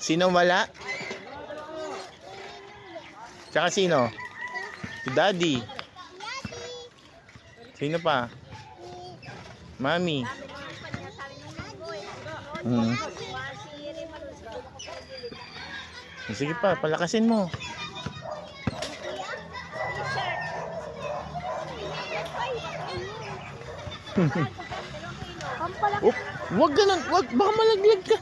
Sino wala? Tsaka sino? Si Daddy. Sino pa? Mami. Sige pa, palakasin mo. Wag ganun, wag, baka malaglag ka.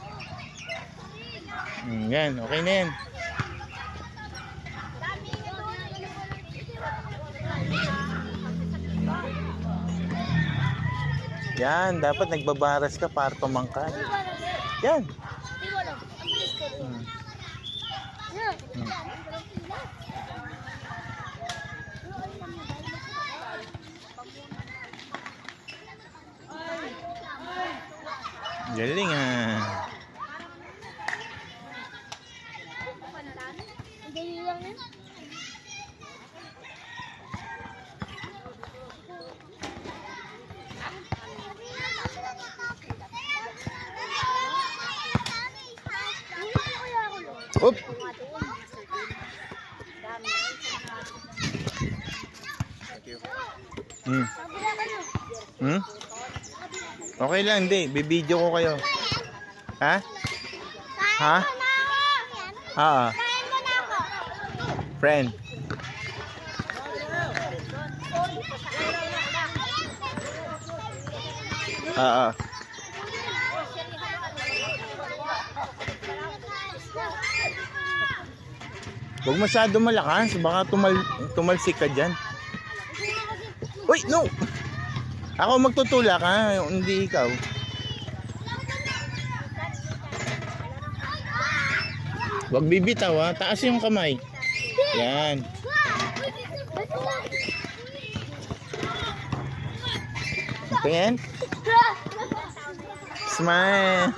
Yan, okay na yan. Yan, dapat nagbabaras ka para tumangkad. Yan. Galing ah. Up. Okay lang, hindi. Bibidyo ko kayo. Ha? Ha? Ha? Friend. Huwag masyado malakas, baka tumalsik ka dyan. Uy, no! Ako magtutulak ha, hindi ikaw. Huwag bibitaw ha, taas yung kamay. Yan. Tingin. Smile.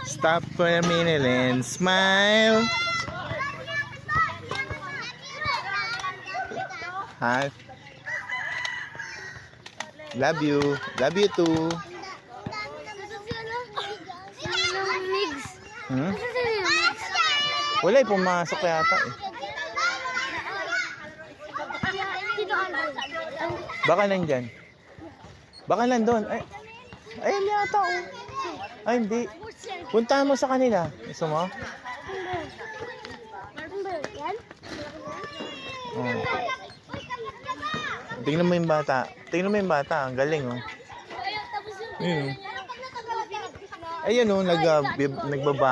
Stop for a minute and smile. Hi. Love you. Love you too. Wala pumasok yata eh. Baka nandyan. Baka nandun. Ay, ayun yata oh. Ay hindi. Puntahan mo sa kanila. Gusto mo? Oh. Tingnan mo yung bata. Tingnan mo yung bata. Ang galing oh. Ayun oh, nagbaba.